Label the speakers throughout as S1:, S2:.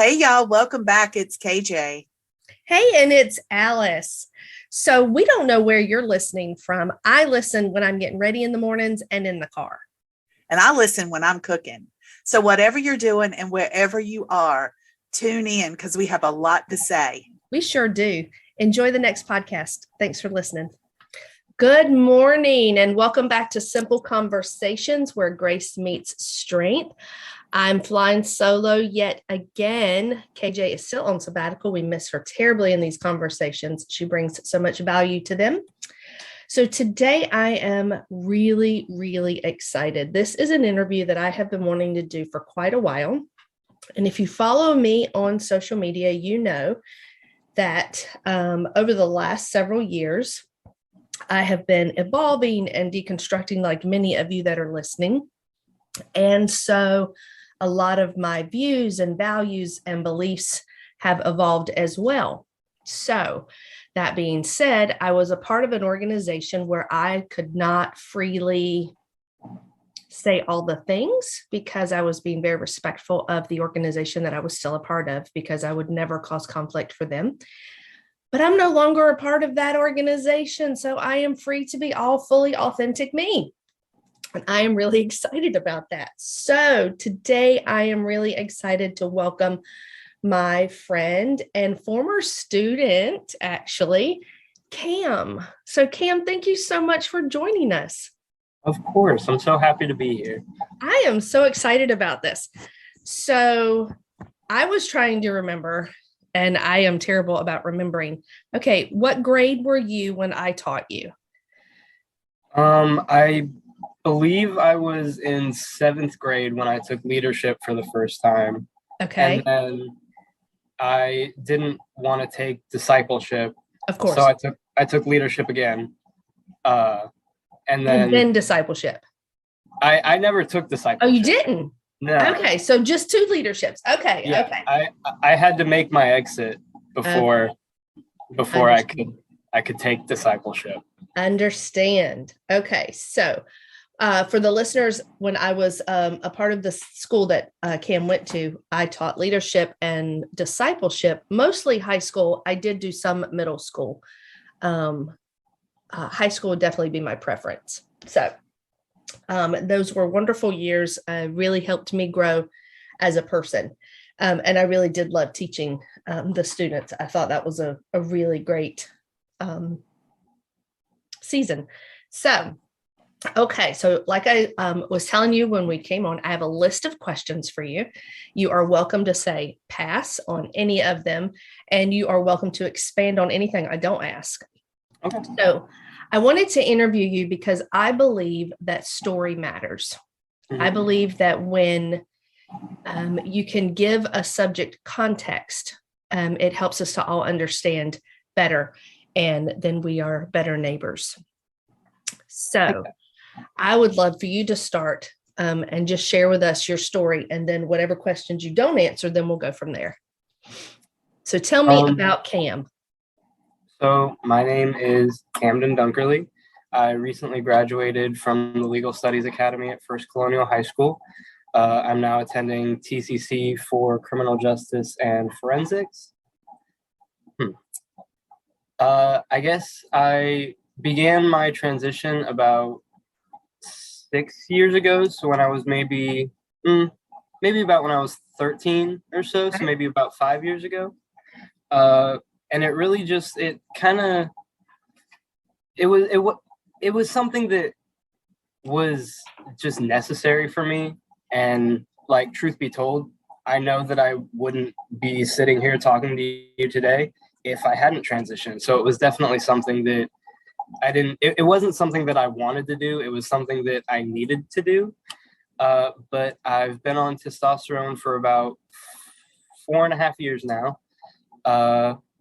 S1: Hey, y'all. Welcome back. It's KJ.
S2: Hey, and it's Alice. So we don't know where you're listening from. I listen when I'm getting ready in the mornings and in the car.
S1: And I listen when I'm cooking. So whatever you're doing and wherever you are, tune in because we have a lot to say.
S2: We sure do. Enjoy the next podcast. Thanks for listening. Good morning and welcome back to Simple Conversations where grace meets strength. I'm flying solo yet again. KJ is still on sabbatical. We miss her terribly in these conversations. She brings so much value to them. So today I am really, really excited. This is an interview that I have been wanting to do for quite a while. And if you follow me on social media, you know that over the last several years, I have been evolving and deconstructing like many of you that are listening. And so a lot of my views and values and beliefs have evolved as well. So that being said, I was a part of an organization where I could not freely say all the things because I was being very respectful of the organization that I was still a part of because I would never cause conflict for them. But I'm no longer a part of that organization, so I am free to be all fully authentic me. And I am really excited about that. So today I am really excited to welcome my friend and former student, actually, Cam. So Cam, thank you so much for joining us.
S3: Of course. I'm so happy to be here.
S2: I am so excited about this. So I was trying to remember, and I am terrible about remembering. Okay, what grade were you when I taught you?
S3: I believe I was in 7th grade when I took leadership for the first time.
S2: Okay.
S3: And then I didn't want to take discipleship.
S2: Of course.
S3: So I took leadership again. And
S2: then discipleship.
S3: I never took discipleship.
S2: Oh, you didn't?
S3: No.
S2: Okay, so just 2 leaderships. Okay.
S3: Yeah,
S2: okay.
S3: I had to make my exit before I could take discipleship.
S2: Understand. Okay, so for the listeners, when I was a part of the school that Cam went to, I taught leadership and discipleship, mostly high school. I did do some middle school. High school would definitely be my preference. So those were wonderful years, really helped me grow as a person. And I really did love teaching the students. I thought that was a really great season. So, okay. So like I was telling you when we came on, I have a list of questions for you. You are welcome to say pass on any of them, and you are welcome to expand on anything I don't ask.
S3: Okay.
S2: So I wanted to interview you because I believe that story matters. Mm-hmm. I believe that when you can give a subject context, it helps us to all understand better, and then we are better neighbors. So I would love for you to start and just share with us your story, and then whatever questions you don't answer, then we'll go from there. So tell me about Cam.
S3: So my name is Camden Dunkerley. I recently graduated from the Legal Studies Academy at First Colonial High School. I'm now attending TCC for Criminal Justice and Forensics. I guess I began my transition about 6 years ago. So when I was maybe about when I was 13 or so, so maybe about 5 years ago. And it really just, it was something that was just necessary for me. And like, truth be told, I know that I wouldn't be sitting here talking to you today if I hadn't transitioned. So it was definitely something that it wasn't something that I wanted to do. It was something that I needed to do. But I've been on testosterone for about 4.5 years now.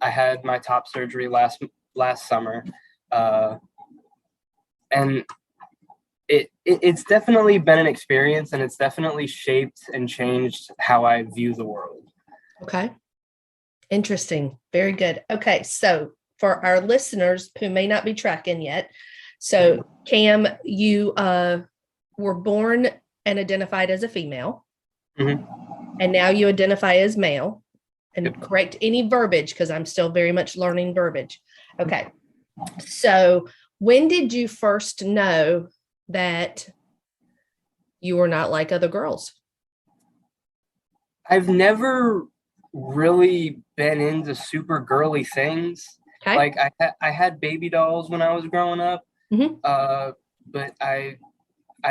S3: I had my top surgery last summer, and it's definitely been an experience, and it's definitely shaped and changed how I view the world.
S2: Okay. Interesting. Very good. Okay. So for our listeners who may not be tracking yet, so Cam, you were born and identified as a female, and now you identify as male. and correct any verbiage because I'm still very much learning verbiage. Okay. So when did you first know that you were not like other girls?
S3: I've never really been into super girly things.
S2: Okay.
S3: Like I had baby dolls when I was growing up, but I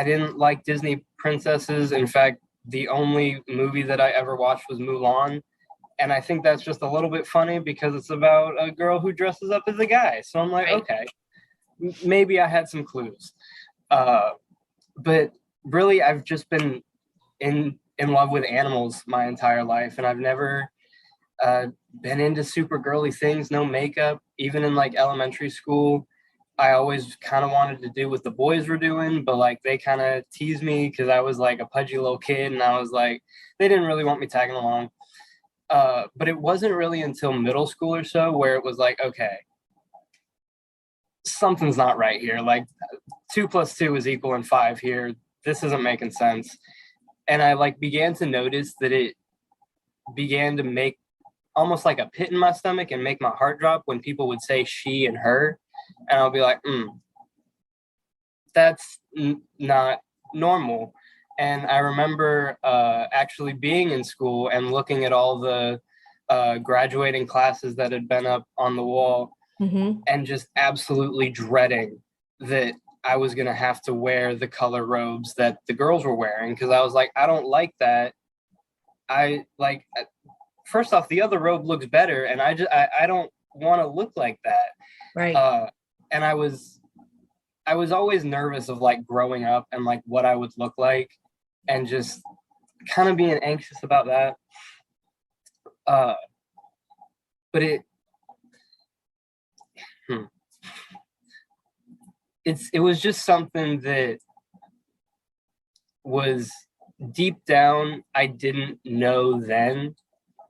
S3: didn't like Disney princesses. In fact, the only movie that I ever watched was Mulan. And I think that's just a little bit funny because it's about a girl who dresses up as a guy. So I'm like,
S2: Right.
S3: okay, maybe I had some clues. But really, I've just been in love with animals my entire life. And I've never been into super girly things, no makeup. Even in like elementary school, I always kind of wanted to do what the boys were doing, but like they kind of teased me because I was like a pudgy little kid. And I was like, they didn't really want me tagging along. But it wasn't really until middle school or so where it was like, okay, something's not right here. Like 2 + 2 is equal 5 here. This isn't making sense. And I like began to notice that it began to make almost like a pit in my stomach and make my heart drop when people would say she and her. And I'll be like, that's not normal. And I remember actually being in school and looking at all the graduating classes that had been up on the wall and just absolutely dreading that I was going to have to wear the color robes that the girls were wearing. Because I was like, I don't like that. I like, first off, the other robe looks better. And I don't want to look like that.
S2: Right.
S3: And I was always nervous of like growing up and like what I would look like. And just kind of being anxious about that. But it was just something that was deep down, I didn't know then,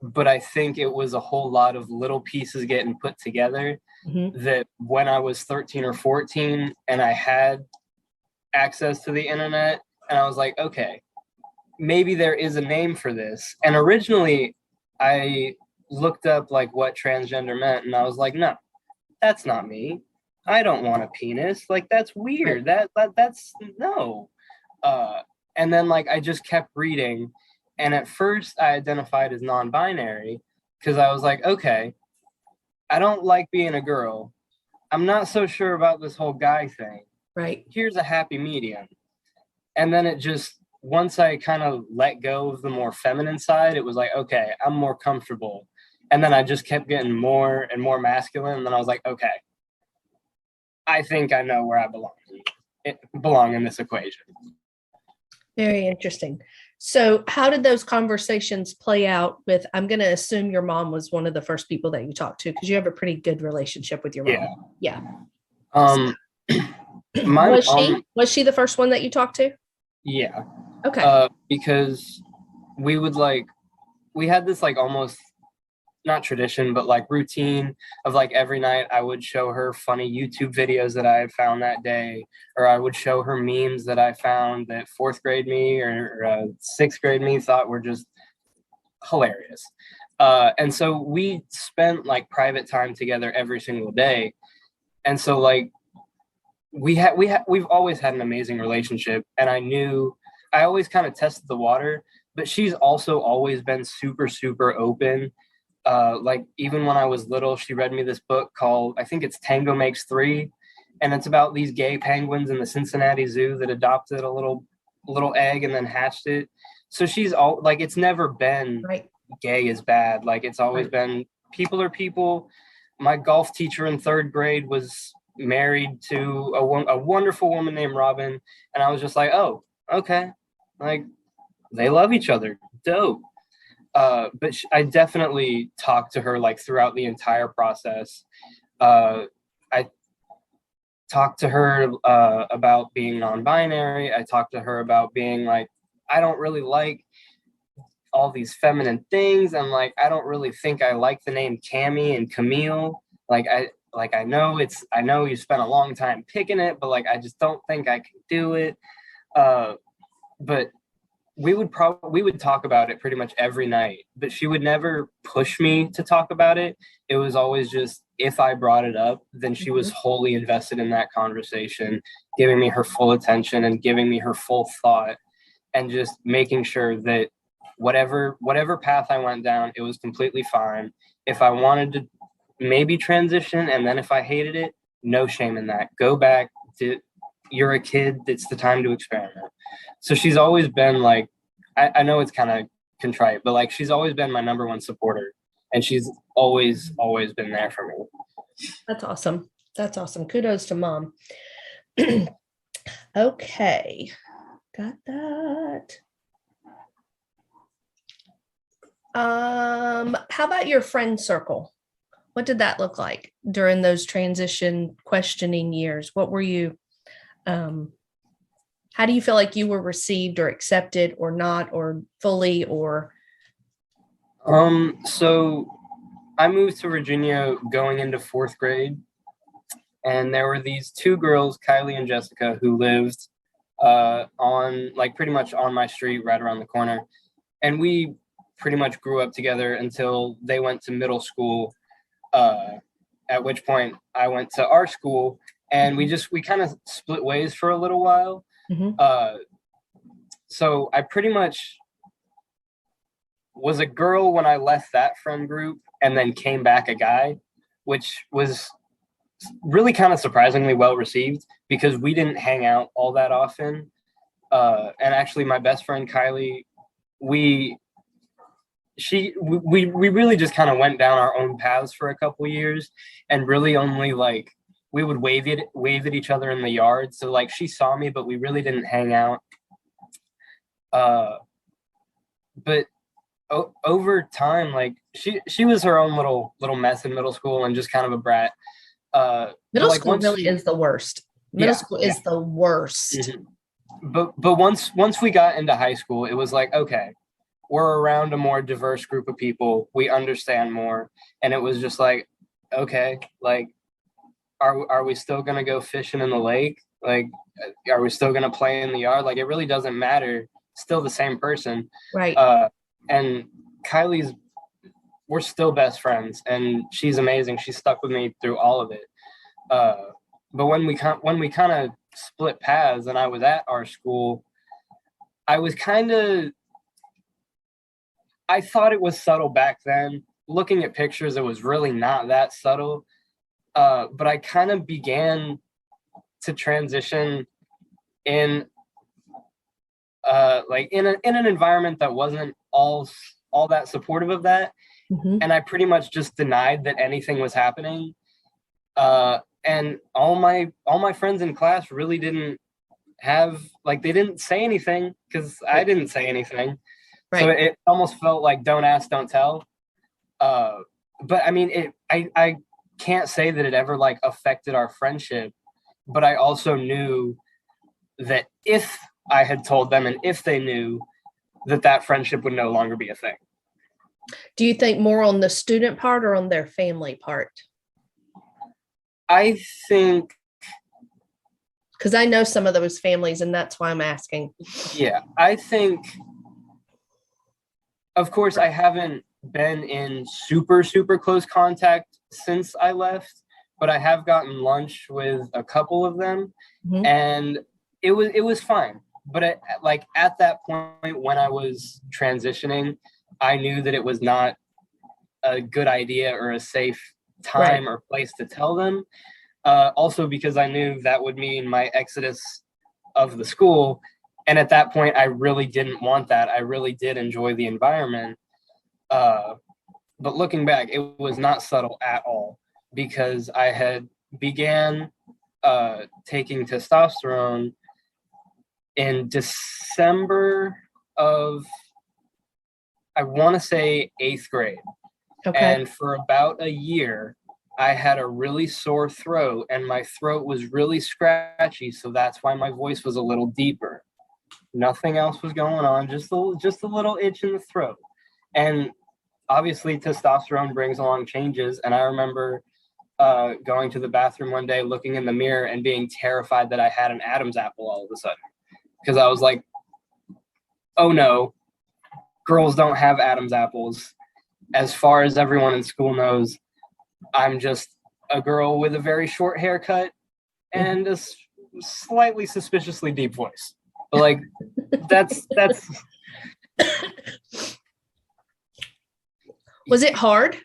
S3: but I think it was a whole lot of little pieces getting put together that when I was 13 or 14 and I had access to the internet and I was like, okay, maybe there is a name for this. And originally I looked up like what transgender meant and I was like, no, that's not me. I don't want a penis. Like that's weird. That's no. And then like I just kept reading and at first I identified as non-binary because I was like, okay, I don't like being a girl. I'm not so sure about this whole guy thing.
S2: Right.
S3: Here's a happy medium. And then it just, once I kind of let go of the more feminine side, it was like, okay, I'm more comfortable. And then I just kept getting more and more masculine. And then I was like, okay, I think I know where I belong in this equation.
S2: Very interesting. So how did those conversations play out with, I'm going to assume your mom was one of the first people that you talked to because you have a pretty good relationship with your mom. Yeah. Was she the first one that you talked to?
S3: Yeah.
S2: Okay.
S3: Because we had this like almost not tradition, but like routine of like every night I would show her funny YouTube videos that I had found that day, or I would show her memes that I found that 4th grade me or 6th grade me thought were just hilarious. And so we spent like private time together every single day. And so like we've always had an amazing relationship, and I always kind of tested the water, but she's also always been super, super open. Like even when I was little, she read me this book called, I think it's Tango Makes Three. And it's about these gay penguins in the Cincinnati Zoo that adopted a little egg and then hatched it. So she's all like, it's never been gay is bad. Like it's always been people are people. My golf teacher in 3rd grade was married to a wonderful woman named Robin. And I was just like, oh, okay. Like they love each other. Dope. But I definitely talked to her like throughout the entire process. I talked to her about being non-binary. I talked to her about being like, I don't really like all these feminine things. I'm like, I don't really think I like the name Cammy and Camille. I know you spent a long time picking it, but like I just don't think I can do it. But we would talk about it pretty much every night, but she would never push me to talk about it. It was always just, if I brought it up, then she was wholly invested in that conversation, giving me her full attention and giving me her full thought, and just making sure that whatever path I went down, it was completely fine. If I wanted to maybe transition, and then if I hated it, no shame in that. Go back to, you're a kid, it's the time to experiment. So she's always been like, I know it's kind of contrite, but like, she's always been my number one supporter, and she's always been there for me.
S2: That's awesome. That's awesome. Kudos to mom. Okay. Got that. How about your friend circle? What did that look like during those transition questioning years? What were you, how do you feel like you were received or accepted or not, or fully, or?
S3: So I moved to Virginia going into 4th grade, and there were these 2 girls, Kylie and Jessica, who lived on, like, pretty much on my street right around the corner. And we pretty much grew up together until they went to middle school, at which point I went to our school, and we kind of split ways for a little while. So I pretty much was a girl when I left that friend group, and then came back a guy, which was really kind of surprisingly well received, because we didn't hang out all that often. And actually my best friend Kylie, we really just kind of went down our own paths for a couple years, and really only, like, we would wave at each other in the yard. So like, she saw me, but we really didn't hang out. But over time, like, she was her own little mess in middle school, and just kind of a brat.
S2: Middle school really is the worst. Middle school is the worst.
S3: Mm-hmm. But once we got into high school, it was like, okay, we're around a more diverse group of people. We understand more. And it was just like, okay, like, are we still going to go fishing in the lake? Like, are we still going to play in the yard? Like, it really doesn't matter. Still the same person.
S2: Right.
S3: And Kylie's, we're still best friends, and she's amazing. She stuck with me through all of it. But when we kind of split paths, and I was at our school, I thought it was subtle back then. Looking at pictures, it was really not that subtle. But I kind of began to transition in like in an environment that wasn't all that supportive of that. And I pretty much just denied that anything was happening. And all my friends in class really didn't have, like, they didn't say anything, because I didn't say anything. Right. So it almost felt like don't ask, don't tell. But I mean, I can't say that it ever, like, affected our friendship, but I also knew that if I had told them, and if they knew, that friendship would no longer be a thing.
S2: Do you think more on the student part or on their family part?
S3: I think,
S2: because I know some of those families, and that's why I'm asking.
S3: Yeah, I think, of course, I haven't been in super close contact since I left, but I have gotten lunch with a couple of them, and it was fine. But at that point when I was transitioning, I knew that it was not a good idea or a safe time or place to tell them. Also because I knew that would mean my exodus of the school. And at that point, I really didn't want that. I really did enjoy the environment. But looking back, it was not subtle at all, because I had began taking testosterone in December of, I want to say, 8th grade. Okay. And for about a year, I had a really sore throat, and my throat was really scratchy. So that's why my voice was a little deeper. Nothing else was going on, just a little itch in the throat. And obviously testosterone brings along changes. And I remember going to the bathroom one day, looking in the mirror, and being terrified that I had an Adam's apple all of a sudden. Because I was like, oh no, girls don't have Adam's apples. As far as everyone in school knows, I'm just a girl with a very short haircut and a slightly suspiciously deep voice. But like, that's.
S2: Was it hard?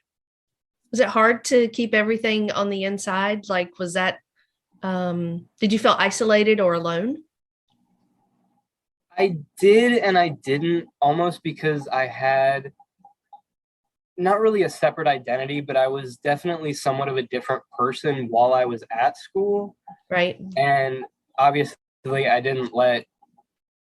S2: Was it hard to keep everything on the inside? Like, was that, did you feel isolated or alone?
S3: I did and I didn't, almost because I had not really a separate identity, but I was definitely somewhat of a different person while I was at school.
S2: Right.
S3: And obviously I didn't let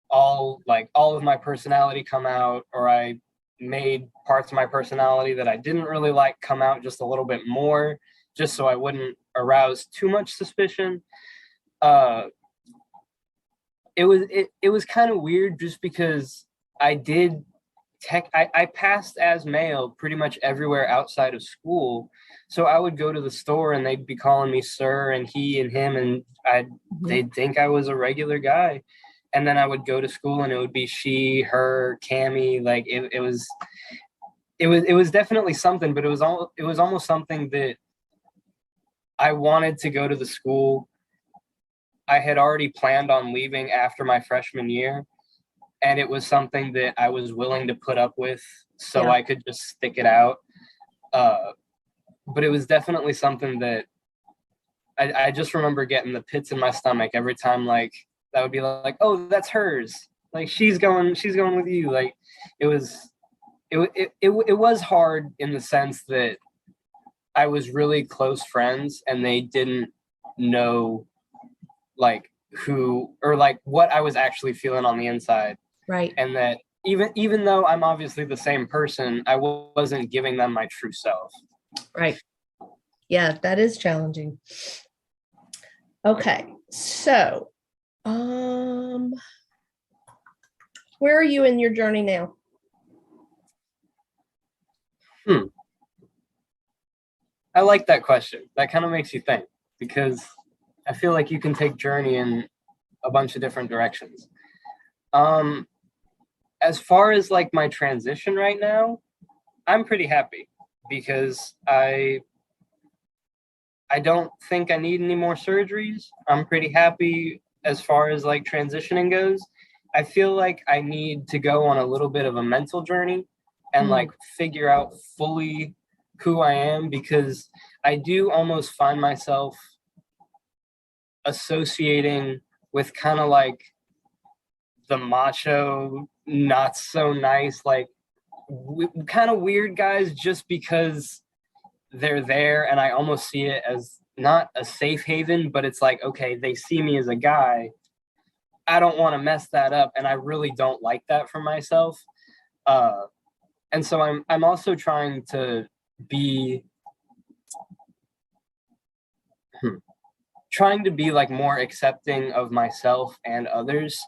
S3: all of my personality come out, or I made parts of my personality that I didn't really like come out just a little bit more, just so I wouldn't arouse too much suspicion. It was kind of weird just because I passed as male pretty much everywhere outside of school. So I would go to the store and they'd be calling me sir and he and him, and they'd think I was a regular guy. And then I would go to school and it would be she, her, Cammy. Like it was definitely something, but it was almost something that I wanted to go to the school. I had already planned on leaving after my freshman year, and it was something that I was willing to put up with so I could just stick it out. But it was definitely something that I just remember getting the pits in my stomach every time, like, that would be like, oh, that's hers. Like, she's going with you. Like, it was hard in the sense that I was really close friends and they didn't know like who or like what I was actually feeling on the inside.
S2: Right.
S3: And that even though I'm obviously the same person, I wasn't giving them my true self.
S2: Right. Yeah, that is challenging. Okay. So, where are you in your journey now?
S3: I like that question. That kind of makes you think, because I feel like you can take journey in a bunch of different directions. As far as like my transition right now, I'm pretty happy because I don't think I need any more surgeries. I'm pretty happy as far as like transitioning goes. I feel like I need to go on a little bit of a mental journey and like figure out fully who I am, because I do almost find myself associating with kind of like the macho, not so nice, like kind of weird guys, just because they're there, and I almost see it as not a safe haven, but it's like, okay, they see me as a guy. I don't want to mess that up, and I really don't like that for myself. And so I'm also trying to be like more accepting of myself and others,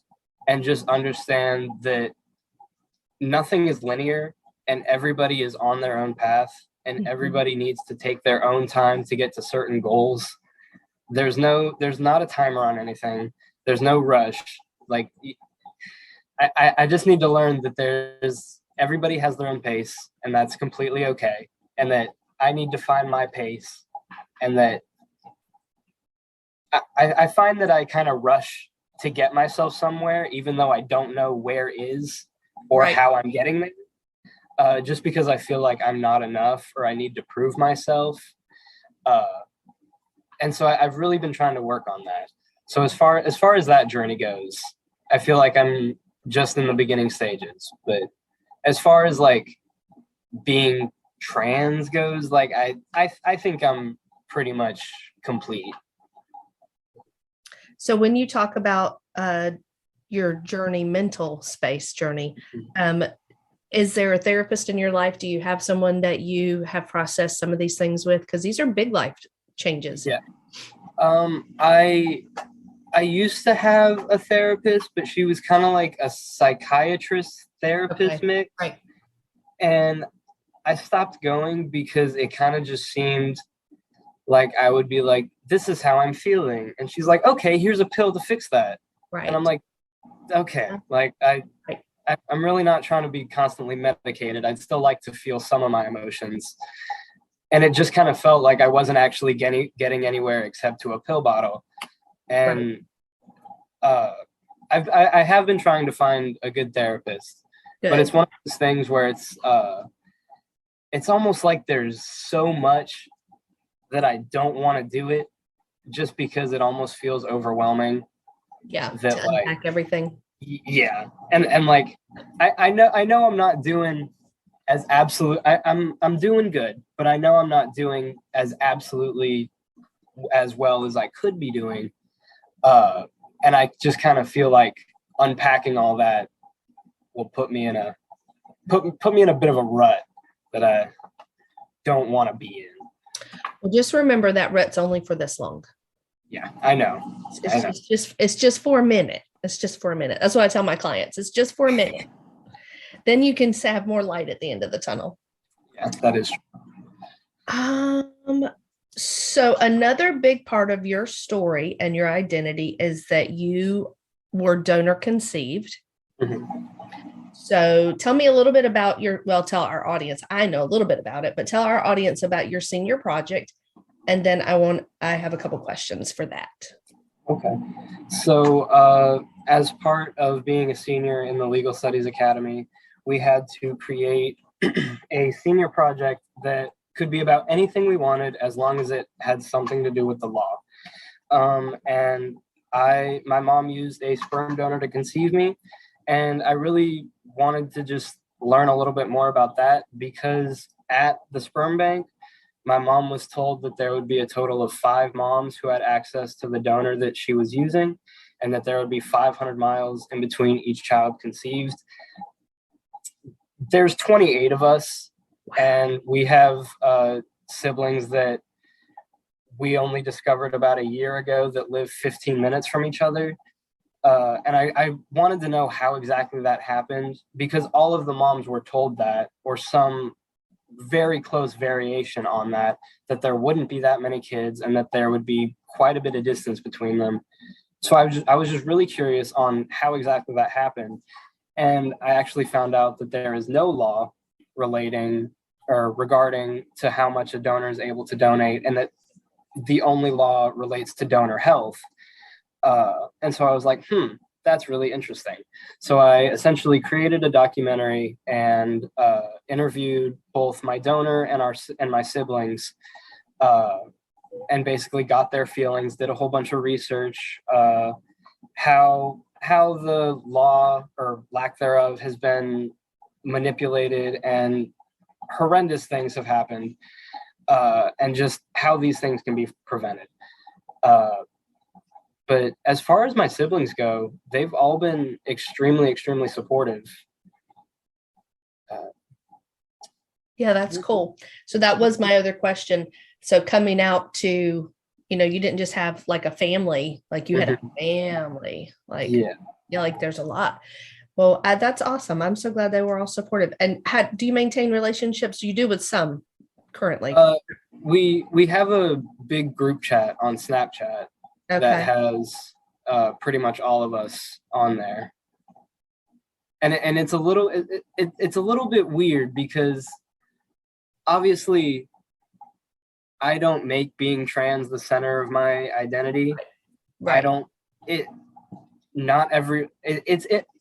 S3: and just understand that nothing is linear and everybody is on their own path, and everybody needs to take their own time to get to certain goals. There's not a timer on anything. There's no rush. Like, I just need to learn that everybody has their own pace, and that's completely okay. And that I need to find my pace, and that I find that I kind of rush to get myself somewhere, even though I don't know where is or how I'm getting there, just because I feel like I'm not enough or I need to prove myself. And so I've really been trying to work on that. So as far as that journey goes, I feel like I'm just in the beginning stages. But as far as like being trans goes, like I think I'm pretty much complete.
S2: So when you talk about your journey, mental space journey, is there a therapist in your life? Do you have someone that you have processed some of these things with? Because these are big life changes.
S3: Yeah. I used to have a therapist, but she was kind of like a psychiatrist therapist mix.
S2: Right.
S3: And I stopped going because it kind of just seemed like I would be like, this is how I'm feeling. And she's like, okay, here's a pill to fix that.
S2: Right.
S3: And I'm like, okay, like I I'm really not trying to be constantly medicated. I'd still like to feel some of my emotions. And it just kind of felt like I wasn't actually getting anywhere except to a pill bottle. And I have been trying to find a good therapist, but it's one of those things where it's almost like there's so much that I don't want to do it just because it almost feels overwhelming.
S2: Yeah,
S3: that
S2: to unpack everything.
S3: Yeah, and like I know I'm not doing as absolute. I'm doing good, but I know I'm not doing as absolutely as well as I could be doing. And I just kind of feel like unpacking all that will put me in a bit of a rut that I don't want to be in.
S2: Well, just remember that rut's only for this long.
S3: Yeah, I know.
S2: It's just for a minute. It's just for a minute. That's what I tell my clients. It's just for a minute. Then you can have more light at the end of the tunnel.
S3: Yeah, that is
S2: true. So another big part of your story and your identity is that you were donor conceived.
S3: Mm-hmm.
S2: So tell me a little bit about tell our audience. I know a little bit about it, but tell our audience about your senior project. And then I have a couple questions for that.
S3: Okay. So as part of being a senior in the Legal Studies Academy, we had to create a senior project that could be about anything we wanted as long as it had something to do with the law. And my mom used a sperm donor to conceive me, and I really wanted to just learn a little bit more about that because at the sperm bank, my mom was told that there would be a total of 5 moms who had access to the donor that she was using, and that there would be 500 miles in between each child conceived. There's 28 of us, and we have siblings that we only discovered about a year ago that live 15 minutes from each other. And I wanted to know how exactly that happened, because all of the moms were told that, or some very close variation on that there wouldn't be that many kids and that there would be quite a bit of distance between them. So I was just really curious on how exactly that happened. And I actually found out that there is no law regarding to how much a donor is able to donate, and that the only law relates to donor health. And so I was like, that's really interesting. So I essentially created a documentary and interviewed both my donor and my siblings, and basically got their feelings, did a whole bunch of research, how the law or lack thereof has been manipulated, and horrendous things have happened, and just how these things can be prevented. But as far as my siblings go, they've all been extremely, extremely supportive.
S2: Yeah, that's cool. So that was my other question. So coming out to, you didn't just have like a family, like you had a family, like, like there's a lot. Well, that's awesome. I'm so glad they were all supportive. And do you maintain relationships? You do with some currently?
S3: We have a big group chat on Snapchat. Okay. That has pretty much all of us on there, and it's a little bit weird because obviously I don't make being trans the center of my identity. Right.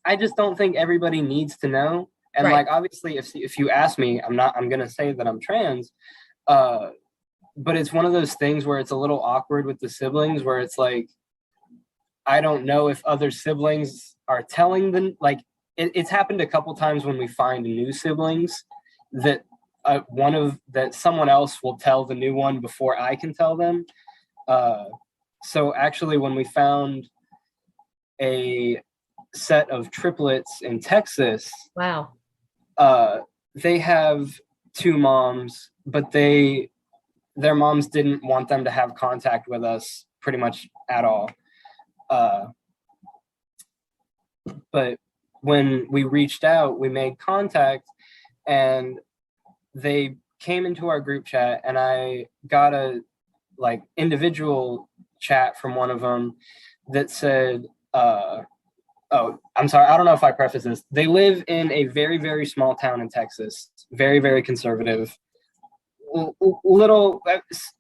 S3: I just don't think everybody needs to know. And right. Like obviously, if you ask me, I'm gonna say that I'm trans. But it's one of those things where it's a little awkward with the siblings, where it's like, I don't know if other siblings are telling them, like it's happened a couple times when we find new siblings that someone else will tell the new one before I can tell them. So actually when we found a set of triplets in Texas,
S2: wow,
S3: they have 2 moms, but their moms didn't want them to have contact with us pretty much at all. But when we reached out, we made contact, and they came into our group chat, and I got a individual chat from one of them that said, Oh, I'm sorry. I don't know if I preface this. They live in a very, very small town in Texas. Very, very conservative. Little,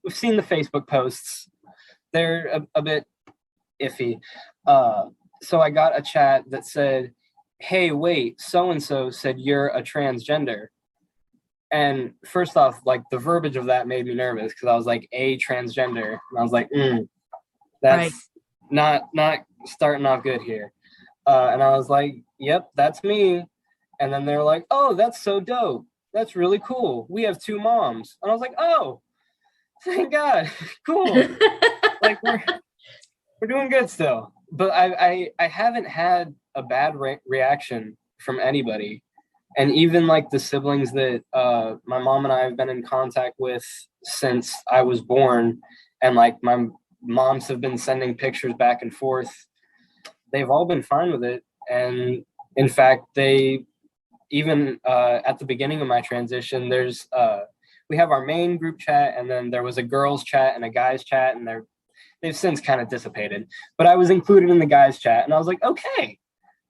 S3: we've seen the Facebook posts. They're a bit iffy. So I got a chat that said, "Hey, wait, so-and-so said you're a transgender." And first off, like the verbiage of that made me nervous because I was like, a transgender. And I was like, that's not starting off good here. And I was like, yep, that's me. And then they're like, oh, that's so dope. That's really cool. We have 2 moms. And I was like, oh, thank God. Cool. Like we're doing good still. But I haven't had a bad reaction from anybody. And even like the siblings that my mom and I have been in contact with since I was born, and like my moms have been sending pictures back and forth, they've all been fine with it. And in fact, they even at the beginning of my transition, there's we have our main group chat, and then there was a girls chat and a guys chat, and they've since kind of dissipated. But I was included in the guys chat, and I was like, okay,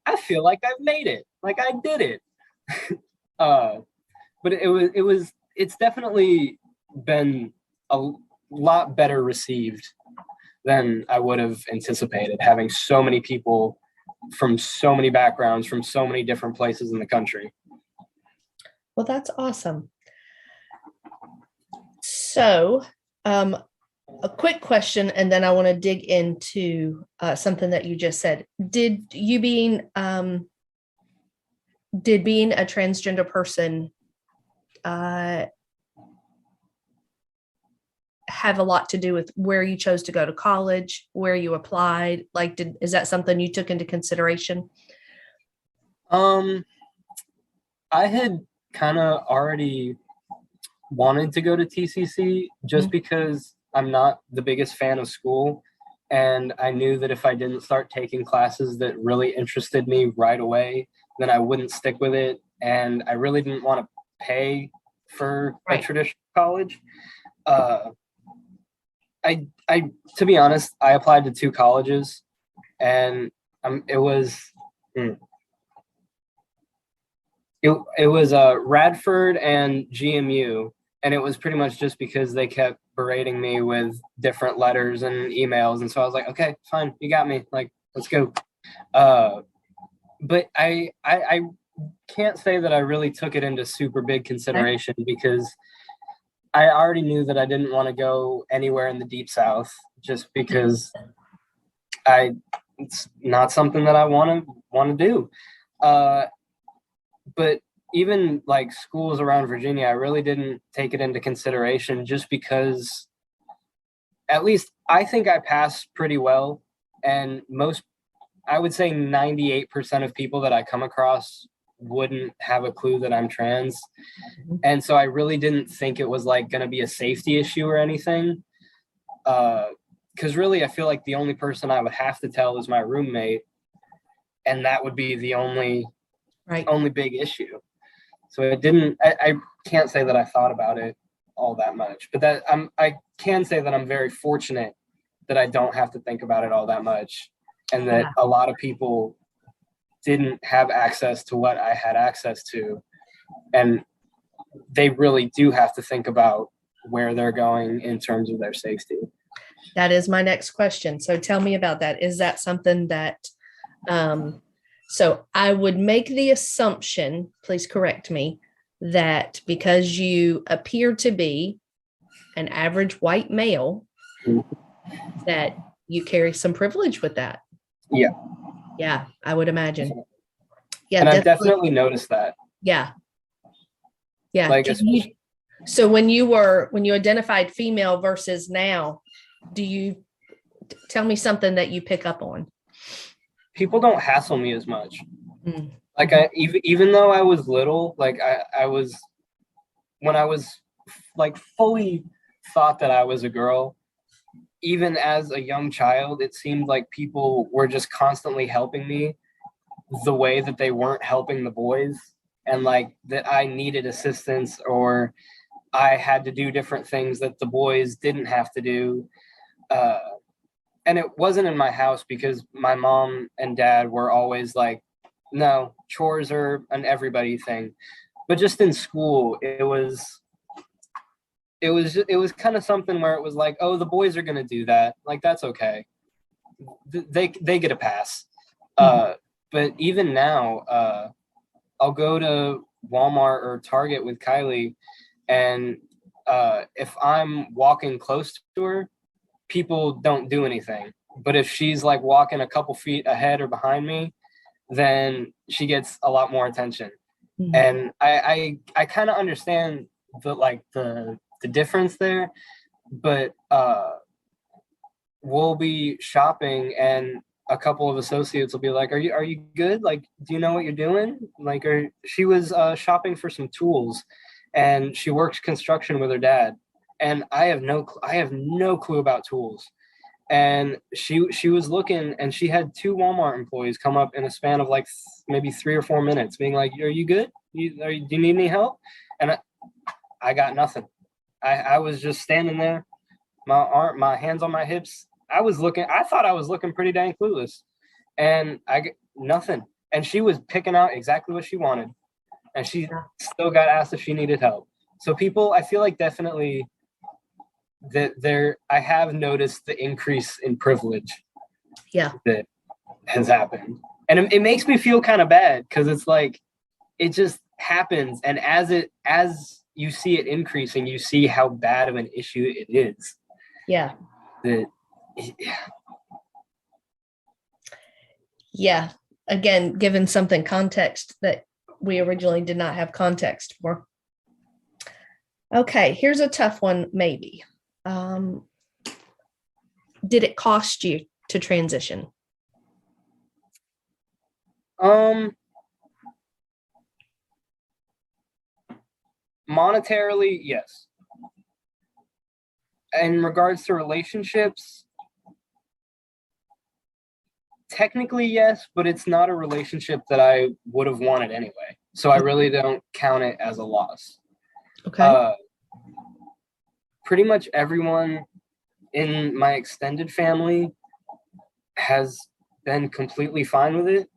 S3: I feel like I've made it, like I did it. But it's definitely been a lot better received than I would have anticipated, having so many people from so many backgrounds, from so many different places in the country.
S2: Well, that's awesome. So, a quick question, and then I want to dig into something that you just said. Did being a transgender person have a lot to do with where you chose to go to college, where you applied? Like, is that something you took into consideration?
S3: I had kind of already wanted to go to TCC just because I'm not the biggest fan of school. And I knew that if I didn't start taking classes that really interested me right away, then I wouldn't stick with it. And I really didn't want to pay for a traditional college. I to be honest, I applied to 2 colleges, and it was Radford and GMU, and it was pretty much just because they kept berating me with different letters and emails, and so I was like, okay, fine, you got me, like, let's go. But I can't say that I really took it into super big consideration because I already knew that I didn't want to go anywhere in the Deep South just because it's not something that I want to do. But even like schools around Virginia, I really didn't take it into consideration just because at least I think I passed pretty well. And I would say 98% of people that I come across wouldn't have a clue that I'm trans. And so I really didn't think it was like going to be a safety issue or anything. Because really, I feel like the only person I would have to tell is my roommate. And that would be the only big issue. So I can't say that I thought about it all that much, but I can say that I'm very fortunate that I don't have to think about it all that much. And that a lot of people didn't have access to what I had access to. And they really do have to think about where they're going in terms of their safety.
S2: That is my next question. So tell me about that. Is that something that, so I would make the assumption, please correct me, that because you appear to be an average white male, that you carry some privilege with that.
S3: Yeah.
S2: Yeah, I would imagine. Yeah,
S3: and I've definitely noticed that.
S2: Yeah. Yeah.
S3: Like,
S2: so when you identified female versus now, do you tell me something that you pick up on?
S3: People don't hassle me as much. Like even though I was little, like I was, when I was like fully thought that I was a girl, even as a young child, it seemed like people were just constantly helping me the way that they weren't helping the boys, and like that I needed assistance or I had to do different things that the boys didn't have to do. and it wasn't in my house because my mom and dad were always like, no, chores are an everybody thing. But just in school, it was kind of something where it was like, oh, the boys are gonna do that, like that's okay. They get a pass. But even now, I'll go to Walmart or Target with Kylie, and if I'm walking close to her, people don't do anything. But if she's like walking a couple feet ahead or behind me, then she gets a lot more attention.
S2: Mhm.
S3: And I kind of understand the difference there, but we'll be shopping and a couple of associates will be like, are you good? Like, do you know what you're doing? Like, she was shopping for some tools, and she works construction with her dad, and I have no clue about tools. And she was looking, and she had two Walmart employees come up in a span of like maybe 3 or 4 minutes, being like, "Are you good? Do you need any help?" And I got nothing. I was just standing there, my hands on my hips. I thought I was looking pretty dang clueless, and I get nothing. And she was picking out exactly what she wanted, and she still got asked if she needed help. So people, I feel like definitely I have noticed the increase in privilege that has happened. And it makes me feel kind of bad, because it's like, it just happens. And as you see it increasing, you see how bad of an issue it is.
S2: Yeah. Yeah. Again, given something context that we originally did not have context for. Okay, here's a tough one, maybe. Did it cost you to transition?
S3: Monetarily, yes. In regards to relationships, technically yes, but it's not a relationship that I would have wanted anyway. So I really don't count it as a loss.
S2: Okay.
S3: Pretty much everyone in my extended family has been completely fine with it.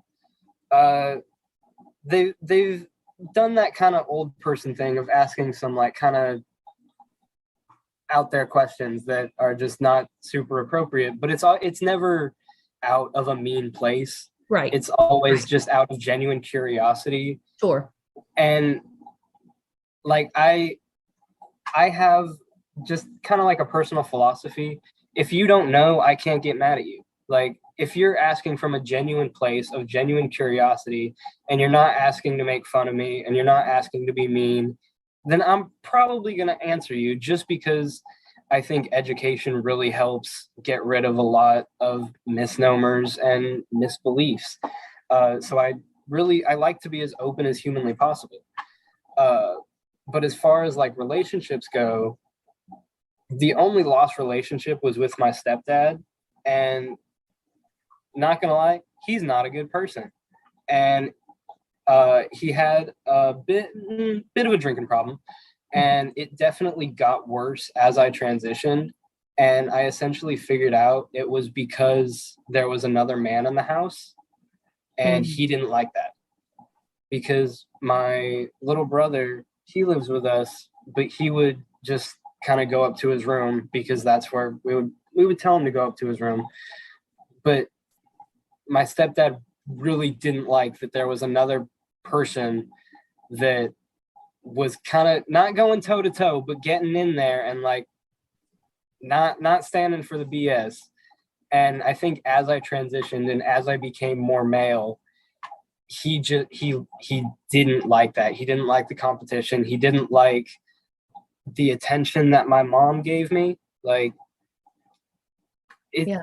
S3: They've done that kind of old person thing of asking some like kind of out there questions that are just not super appropriate, but it's never out of a mean place.
S2: Right.
S3: It's always just out of genuine curiosity.
S2: Sure.
S3: And like I have just kind of like a personal philosophy. If you don't know, I can't get mad at you. Like, if you're asking from a genuine place of genuine curiosity, and you're not asking to make fun of me, and you're not asking to be mean, then I'm probably going to answer you, just because I think education really helps get rid of a lot of misnomers and misbeliefs. So I like to be as open as humanly possible. But as far as like relationships go, the only lost relationship was with my stepdad, and not gonna lie, he's not a good person. And he had a bit of a drinking problem, and it definitely got worse as I transitioned. And I essentially figured out it was because there was another man in the house, and he didn't like that. Because my little brother, he lives with us, but he would just kind of go up to his room, because that's where we would tell him to go up to his room. But my stepdad really didn't like that there was another person that was kind of not going toe to toe, but getting in there and like not standing for the BS. And I think as I transitioned and as I became more male, he didn't like that. He didn't like the competition. He didn't like the attention that my mom gave me. Like, it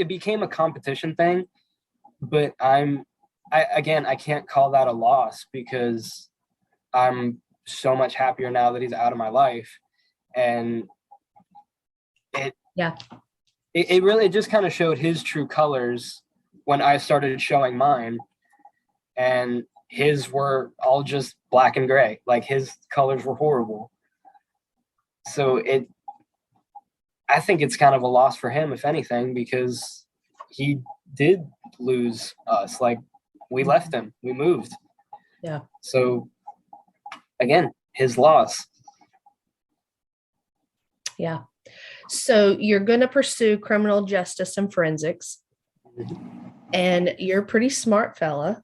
S3: became a competition thing. But I can't call that a loss, because I'm so much happier now that he's out of my life. And it really just kind of showed his true colors when I started showing mine, and his were all just black and gray. Like, his colors were horrible. So I think it's kind of a loss for him, if anything, because he did lose us. Like, we left him, we moved.
S2: Yeah.
S3: So again, his loss.
S2: Yeah. So you're going to pursue criminal justice and forensics, and you're a pretty smart fella.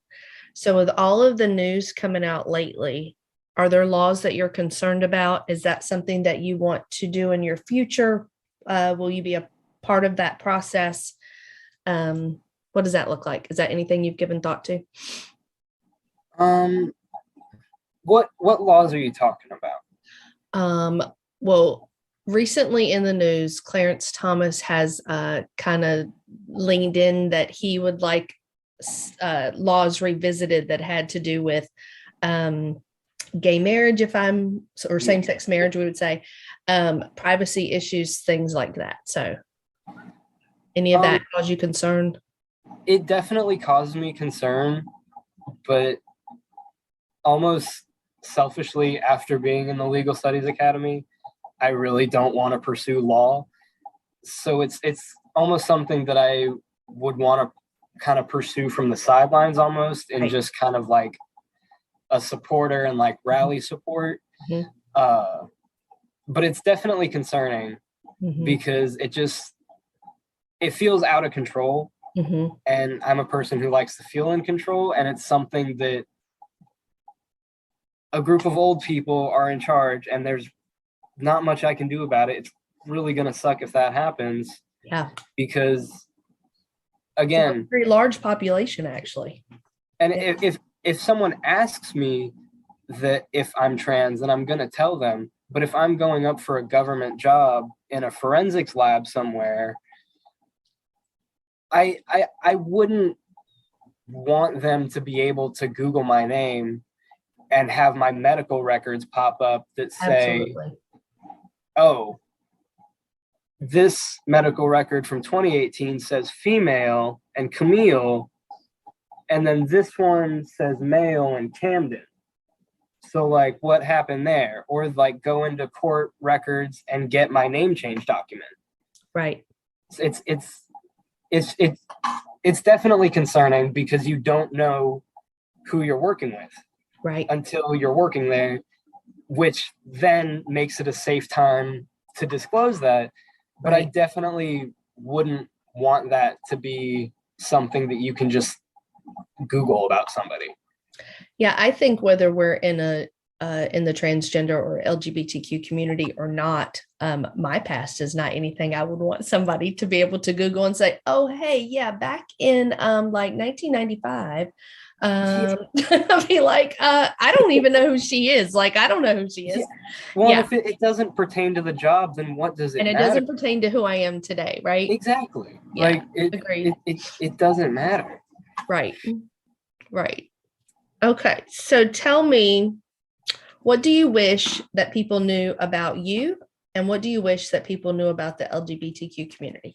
S2: So with all of the news coming out lately, are there laws that you're concerned about? Is that something that you want to do in your future? Will you be a part of that process? What does that look like? Is that anything you've given thought to?
S3: What laws are you talking about?
S2: Well, recently in the news, Clarence Thomas has kind of leaned in that he would like laws revisited that had to do with gay marriage, or same-sex marriage, we would say, privacy issues, things like that. So any of that cause you concern?
S3: It definitely causes me concern, but almost selfishly, after being in the Legal Studies Academy, I really don't want to pursue law. So it's almost something that I would want to kind of pursue from the sidelines almost, and
S2: Right.
S3: just kind of like a supporter and like rally support.
S2: Mhm.
S3: But it's definitely concerning
S2: Mhm.
S3: because it feels out of control.
S2: Mhm.
S3: And I'm a person who likes to feel in control, and it's something that a group of old people are in charge, and there's not much I can do about it. It's really going to suck if that happens,
S2: Yeah.
S3: because
S2: It's a
S3: again,
S2: very large population, actually.
S3: and
S2: Yeah.
S3: if someone asks me that if I'm trans, then I'm going to tell them. But if I'm going up for a government job in a forensics lab somewhere, I wouldn't want them to be able to Google my name and have my medical records pop up that say,
S2: Absolutely.
S3: oh, this medical record from 2018 says female and Camille, and then this one says male and Camden. So like, what happened there? Or like go into court records and get my name change document.
S2: Right.
S3: It's definitely concerning, because you don't know who you're working with
S2: Right.
S3: until you're working there, which then makes it a safe time to disclose that. But I
S2: Right.
S3: definitely wouldn't want that to be something that you can just Google about somebody.
S2: Yeah, I think whether we're in the transgender or LGBTQ community or not, my past is not anything I would want somebody to be able to Google and say, "Oh, hey, yeah, back in like 1995." I'll be like, I don't even know who she is. Like, I don't know who she is.
S3: Yeah. Well,
S2: Yeah.
S3: if it doesn't pertain to the job, then what does it
S2: And it
S3: matter?
S2: doesn't pertain to who I am today, right?
S3: Exactly.
S2: Yeah,
S3: Like
S2: agreed.
S3: it doesn't matter.
S2: Right. Right. Okay. So tell me, what do you wish that people knew about you? And what do you wish that people knew about the LGBTQ community?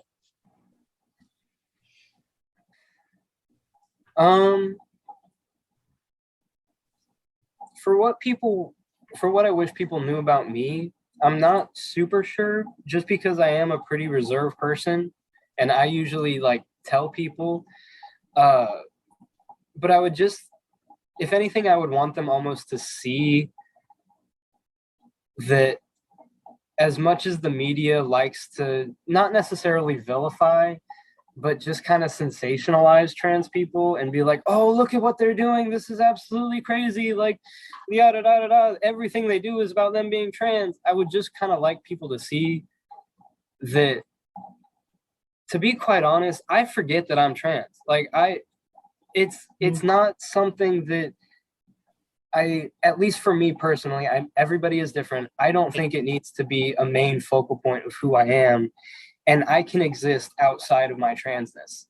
S3: For what I wish people knew about me, I'm not super sure, just because I am a pretty reserved person and I usually like tell people. But I would just, if anything, I would want them almost to see that as much as the media likes to not necessarily vilify, but just kind of sensationalize trans people and be like, oh, look at what they're doing. This is absolutely crazy. Like, yada, da, da, da. Everything they do is about them being trans. I would just kind of like people to see that, to be quite honest, I forget that I'm trans. Like, it's not something that at least for me personally, everybody is different. I don't think it needs to be a main focal point of who I am. And I can exist outside of my transness.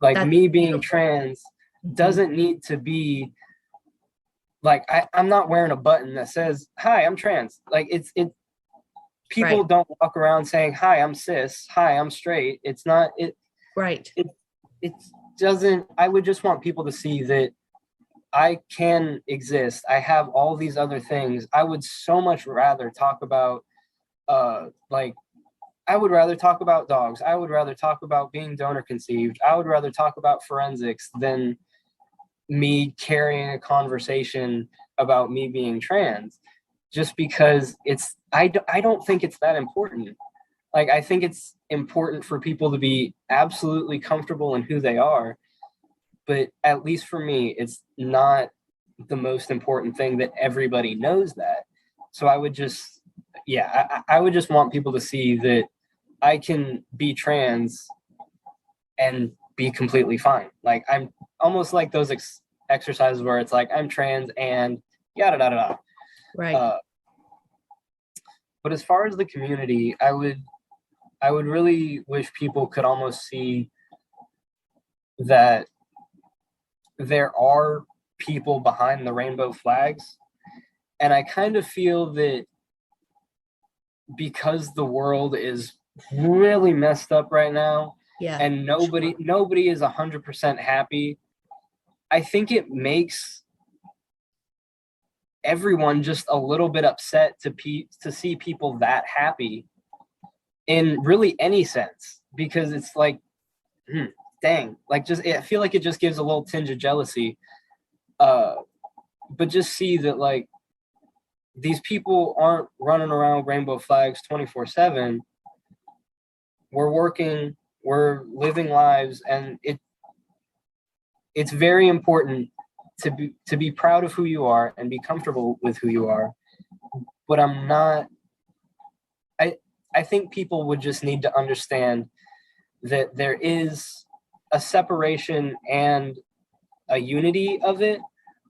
S3: Like, me being trans doesn't need to be like, I'm not wearing a button that says, hi, I'm trans. Like, people
S2: Right.
S3: don't walk around saying, hi, I'm cis, hi, I'm straight. It's not,
S2: Right.
S3: it doesn't, I would just want people to see that I can exist. I have all these other things. I would so much rather talk about like I would rather talk about dogs. I would rather talk about being donor conceived. I would rather talk about forensics than me carrying a conversation about me being trans, just because I don't think it's that important. Like, I think it's important for people to be absolutely comfortable in who they are, but at least for me, it's not the most important thing that everybody knows that. So I would just, I would just want people to see that I can be trans and be completely fine. Like, I'm almost like those exercises where it's like, I'm trans and yada, yada, yada.
S2: Right.
S3: But as far as the community, I would really wish people could almost see that there are people behind the rainbow flags. And I kind of feel that because the world is really messed up right now,
S2: Yeah.
S3: and nobody is 100% happy, I think it makes everyone just a little bit upset to see people that happy in really any sense, because it's like, dang, like, just, I feel like it just gives a little tinge of jealousy. But just see that, like, these people aren't running around rainbow flags 24/7. We're working, we're living lives, and it's very important to be proud of who you are and be comfortable with who you are. But I think people would just need to understand that there is a separation and a unity of it,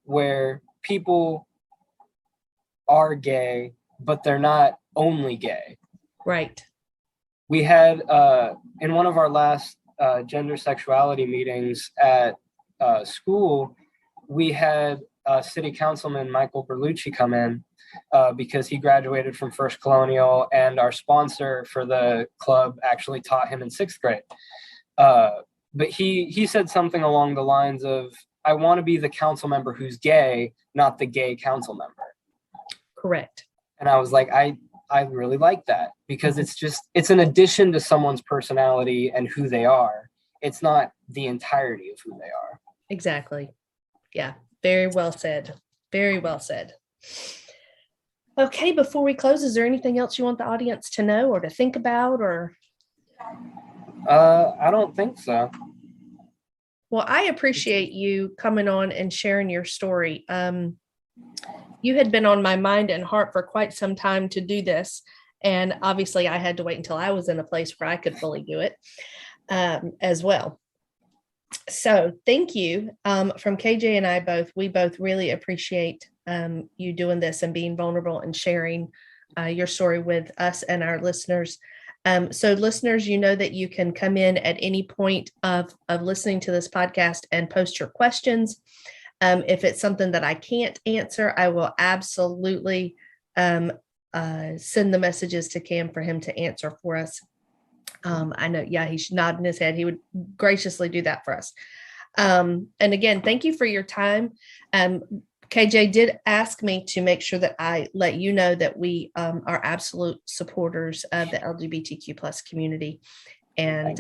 S3: where people are gay, but they're not only gay.
S2: Right.
S3: We had in one of our last gender sexuality meetings at school, we had City Councilman Michael Berlucci come in because he graduated from First Colonial, and our sponsor for the club actually taught him in 6th grade. But he said something along the lines of, I want to be the council member who's gay, not the gay council member.
S2: Correct.
S3: And I was like, I really like that, because it's an addition to someone's personality and who they are. It's not the entirety of who they are.
S2: Exactly. Yeah. Very well said. Very well said. Okay. Before we close, is there anything else you want the audience to know or to think about, or?
S3: I don't think so.
S2: Well, I appreciate you coming on and sharing your story. You had been on my mind and heart for quite some time to do this. And obviously I had to wait until I was in a place where I could fully do it as well. So thank you from KJ and I both. We both really appreciate you doing this and being vulnerable and sharing your story with us and our listeners. So listeners, you know that you can come in at any point of listening to this podcast and post your questions. If it's something that I can't answer, I will absolutely send the messages to Cam for him to answer for us. I know, he's nodding his head. He would graciously do that for us. And again, thank you for your time. KJ did ask me to make sure that I let you know that we are absolute supporters of the LGBTQ plus community. And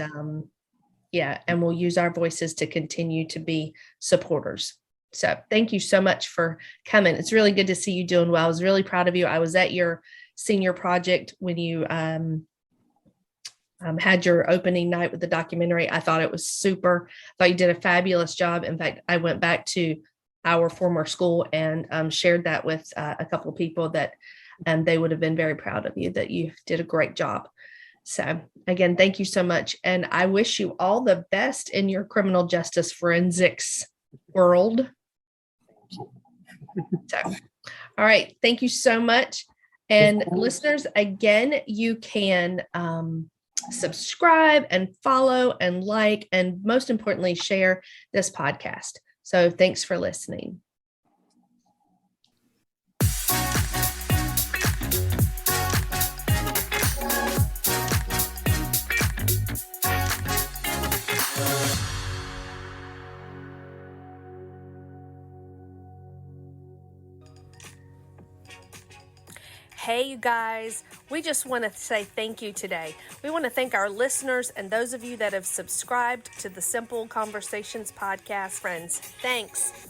S2: and we'll use our voices to continue to be supporters. So thank you so much for coming. It's really good to see you doing well. I was really proud of you. I was at your senior project when you had your opening night with the documentary. I thought it was super. I thought you did a fabulous job. In fact, I went back to our former school and shared that with a couple of people that they would have been very proud of you, that you did a great job. So again, thank you so much. And I wish you all the best in your criminal justice forensics world. So, all right. Thank you so much. And listeners, again, you can subscribe and follow and like, and most importantly, share this podcast. So thanks for listening.
S4: Hey, you guys,
S2: We just want to say thank you today. We want to thank our listeners and those of you that have subscribed to the Simple Conversations podcast. Friends, thanks.